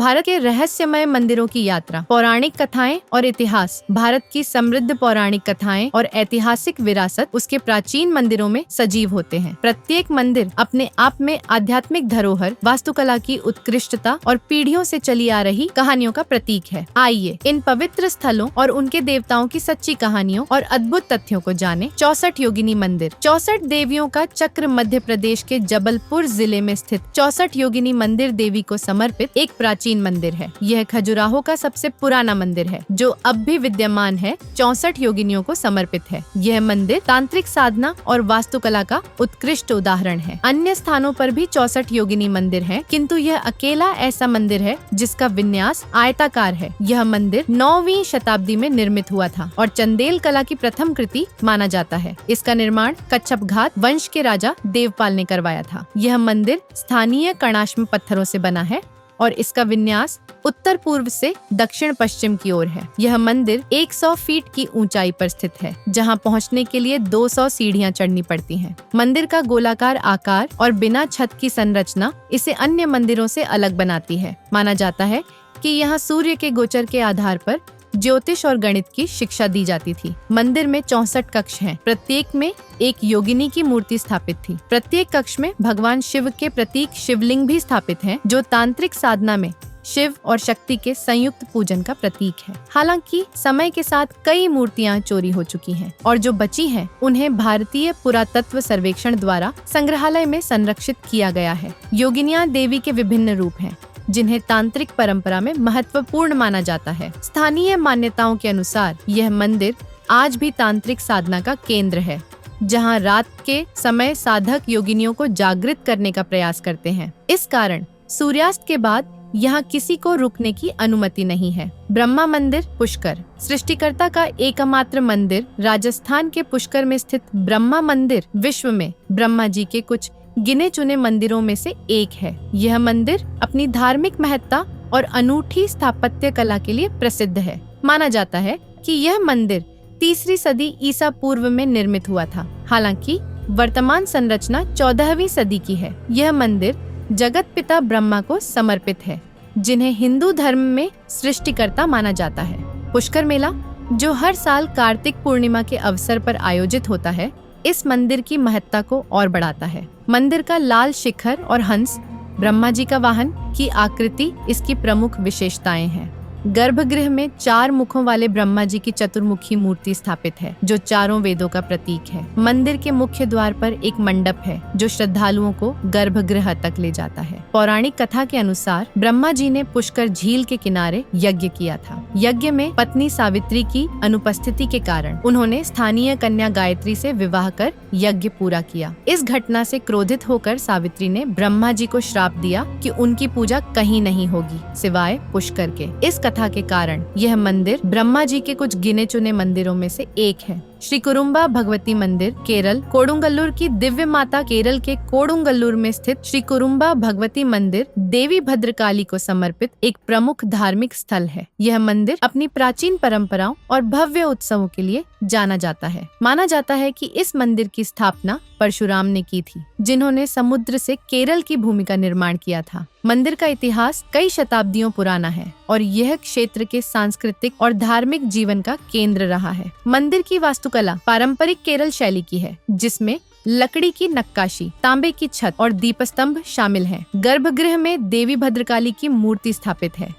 भारत के रहस्यमय मंदिरों की यात्रा, पौराणिक कथाएं और इतिहास। भारत की समृद्ध पौराणिक कथाएं और ऐतिहासिक विरासत उसके प्राचीन मंदिरों में सजीव होते हैं। प्रत्येक मंदिर अपने आप में आध्यात्मिक धरोहर, वास्तुकला की उत्कृष्टता और पीढ़ियों से चली आ रही कहानियों का प्रतीक है। आइए इन पवित्र स्थलों और उनके देवताओं की सच्ची कहानियों और अद्भुत तथ्यों को जाने। 64 योगिनी मंदिर। 64 देवियों का चक्र मध्य प्रदेश के जबलपुर जिले में स्थित 64 योगिनी मंदिर देवी को समर्पित एक प्राचीन मंदिर है। यह खजुराहो का सबसे पुराना मंदिर है जो अब भी विद्यमान है। 64 योगिनियों को समर्पित है। यह मंदिर तांत्रिक साधना और वास्तुकला का उत्कृष्ट उदाहरण है। अन्य स्थानों पर भी 64 योगिनी मंदिर हैं, किंतु यह अकेला ऐसा मंदिर है जिसका विन्यास आयताकार है। यह मंदिर 9वीं शताब्दी में निर्मित हुआ था और चंदेल कला की प्रथम कृति माना जाता है। इसका निर्माण कच्छप घात वंश के राजा देवपाल ने करवाया था। यह मंदिर स्थानीय कर्णाश्म पत्थरों से बना है और इसका विन्यास उत्तर पूर्व से दक्षिण पश्चिम की ओर है। यह मंदिर 100 फीट की ऊंचाई पर स्थित है, जहां पहुंचने के लिए 200 सीढ़ियां चढ़नी पड़ती हैं। मंदिर का गोलाकार आकार और बिना छत की संरचना इसे अन्य मंदिरों से अलग बनाती है। माना जाता है कि यहाँ सूर्य के गोचर के आधार पर ज्योतिष और गणित की शिक्षा दी जाती थी। मंदिर में 64 कक्ष हैं। प्रत्येक में एक योगिनी की मूर्ति स्थापित थी। प्रत्येक कक्ष में भगवान शिव के प्रतीक शिवलिंग भी स्थापित हैं, जो तांत्रिक साधना में शिव और शक्ति के संयुक्त पूजन का प्रतीक है। हालांकि समय के साथ कई मूर्तियां चोरी हो चुकी हैं और जो बची हैं उन्हें भारतीय पुरातत्व सर्वेक्षण द्वारा संग्रहालय में संरक्षित किया गया है। योगिनियां देवी के विभिन्न रूप हैं जिन्हें तांत्रिक परंपरा में महत्वपूर्ण माना जाता है। स्थानीय मान्यताओं के अनुसार यह मंदिर आज भी तांत्रिक साधना का केंद्र है, जहां रात के समय साधक योगिनियों को जागृत करने का प्रयास करते हैं। इस कारण सूर्यास्त के बाद यहाँ किसी को रुकने की अनुमति नहीं है। ब्रह्मा मंदिर पुष्कर। सृष्टिकर्ता का एकमात्र मंदिर राजस्थान के पुष्कर में स्थित ब्रह्मा मंदिर विश्व में ब्रह्मा जी के कुछ गिने चुने मंदिरों में से एक है। यह मंदिर अपनी धार्मिक महत्ता और अनूठी स्थापत्य कला के लिए प्रसिद्ध है। माना जाता है कि यह मंदिर 3री सदी ईसा पूर्व में निर्मित हुआ था। हालांकि वर्तमान संरचना 14वीं सदी की है। यह मंदिर जगत पिता ब्रह्मा को समर्पित है, जिन्हें हिंदू धर्म में सृष्टिकर्ता माना जाता है। पुष्कर मेला, जो हर साल कार्तिक पूर्णिमा के अवसर पर आयोजित होता है, इस मंदिर की महत्ता को और बढ़ाता है। मंदिर का लाल शिखर और हंस, ब्रह्मा जी का वाहन की आकृति इसकी प्रमुख विशेषताएं हैं। गर्भगृह में 4 मुखों वाले ब्रह्मा जी की चतुर्मुखी मूर्ति स्थापित है, जो चारों वेदों का प्रतीक है। मंदिर के मुख्य द्वार पर एक मंडप है, जो श्रद्धालुओं को गर्भगृह तक ले जाता है। पौराणिक कथा के अनुसार ब्रह्मा जी ने पुष्कर झील के किनारे यज्ञ किया था। यज्ञ में पत्नी सावित्री की अनुपस्थिति के कारण उन्होंने स्थानीय कन्या गायत्री से विवाह कर यज्ञ पूरा किया। इस घटना से क्रोधित होकर सावित्री ने ब्रह्मा जी को श्राप दिया कि उनकी पूजा कहीं नहीं होगी सिवाय पुष्कर के। इस कथा के कारण यह मंदिर ब्रह्मा जी के कुछ गिने चुने मंदिरों में से एक है। श्री कुरुम्बा भगवती मंदिर केरल, कोडुंगल्लूर की दिव्य माता। केरल के कोडुंगल्लूर में स्थित श्री कुरुम्बा भगवती मंदिर देवी भद्रकाली को समर्पित एक प्रमुख धार्मिक स्थल है। यह मंदिर अपनी प्राचीन परंपराओं और भव्य उत्सवों के लिए जाना जाता है। माना जाता है कि इस मंदिर की स्थापना परशुराम ने की थी, जिन्होंने समुद्र से केरल की भूमि का निर्माण किया था। मंदिर का इतिहास कई शताब्दियों पुराना है और यह क्षेत्र के सांस्कृतिक और धार्मिक जीवन का केंद्र रहा है। मंदिर की वास्तुकला पारंपरिक केरल शैली की है, जिसमें लकड़ी की नक्काशी, तांबे की छत और दीपस्तंभ शामिल हैं। गर्भगृह में देवी भद्रकाली की मूर्ति स्थापित है,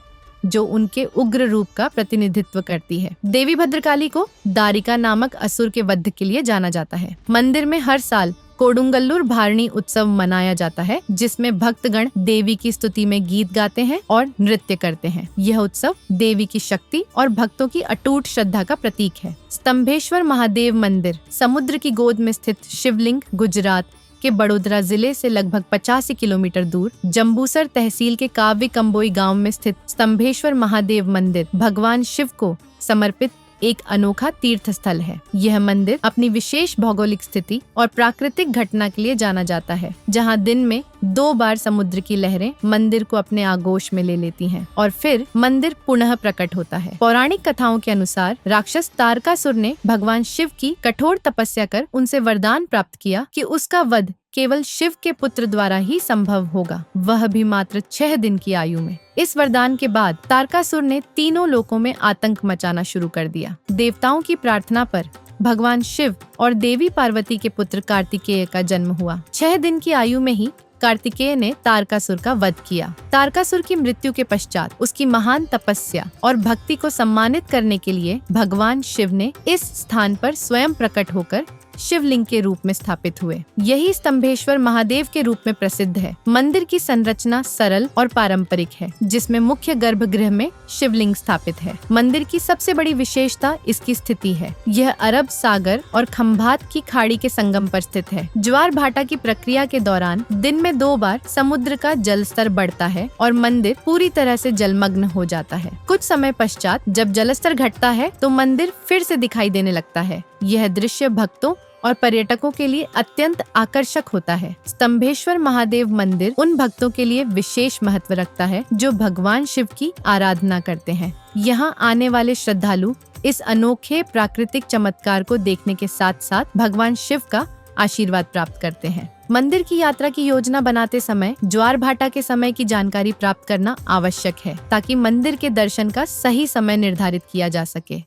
जो उनके उग्र रूप का प्रतिनिधित्व करती है। देवी भद्रकाली को दारिका नामक असुर के वध के लिए जाना जाता है। मंदिर में हर साल कोडुंगल्लूर भारणी उत्सव मनाया जाता है, जिसमें भक्तगण देवी की स्तुति में गीत गाते हैं और नृत्य करते हैं। यह उत्सव देवी की शक्ति और भक्तों की अटूट श्रद्धा का प्रतीक है। स्तंभेश्वर महादेव मंदिर। समुद्र की गोद में स्थित शिवलिंग गुजरात के बड़ोदरा जिले से लगभग 85 किलोमीटर दूर जम्बूसर तहसील के काव्य कंबोई गांव में स्थित स्तंभेश्वर महादेव मंदिर भगवान शिव को समर्पित एक अनोखा तीर्थ स्थल है। यह मंदिर अपनी विशेष भौगोलिक स्थिति और प्राकृतिक घटना के लिए जाना जाता है, जहां दिन में 2 बार समुद्र की लहरें मंदिर को अपने आगोश में ले लेती हैं और फिर मंदिर पुनः प्रकट होता है। पौराणिक कथाओं के अनुसार राक्षस तारकासुर ने भगवान शिव की कठोर तपस्या कर उनसे वरदान प्राप्त किया कि उसका वध केवल शिव के पुत्र द्वारा ही संभव होगा, वह भी मात्र 6 दिन की आयु में। इस वरदान के बाद तारकासुर ने तीनों लोकों में आतंक मचाना शुरू कर दिया। देवताओं की प्रार्थना पर भगवान शिव और देवी पार्वती के पुत्र कार्तिकेय का जन्म हुआ। 6 दिन की आयु में ही कार्तिकेय ने तारकासुर का वध किया। तारकासुर की मृत्यु के पश्चात उसकी महान तपस्या और भक्ति को सम्मानित करने के लिए भगवान शिव ने इस स्थान पर स्वयं प्रकट होकर शिवलिंग के रूप में स्थापित हुए। यही स्तंभेश्वर महादेव के रूप में प्रसिद्ध है। मंदिर की संरचना सरल और पारंपरिक है, जिसमें मुख्य गर्भगृह में शिवलिंग स्थापित है। मंदिर की सबसे बड़ी विशेषता इसकी स्थिति है। यह अरब सागर और खंभात की खाड़ी के संगम पर स्थित है। ज्वार भाटा की प्रक्रिया के दौरान दिन में 2 बार समुद्र का जल स्तर बढ़ता है और मंदिर पूरी तरह से जलमग्न हो जाता है। कुछ समय पश्चात जब जलस्तर घटता है तो मंदिर फिर से दिखाई देने लगता है। यह दृश्य भक्तों और पर्यटकों के लिए अत्यंत आकर्षक होता है। स्तंभेश्वर महादेव मंदिर उन भक्तों के लिए विशेष महत्व रखता है जो भगवान शिव की आराधना करते हैं। यहाँ आने वाले श्रद्धालु इस अनोखे प्राकृतिक चमत्कार को देखने के साथ साथ भगवान शिव का आशीर्वाद प्राप्त करते हैं। मंदिर की यात्रा की योजना बनाते समय ज्वार भाटा के समय की जानकारी प्राप्त करना आवश्यक है, ताकि मंदिर के दर्शन का सही समय निर्धारित किया जा सके।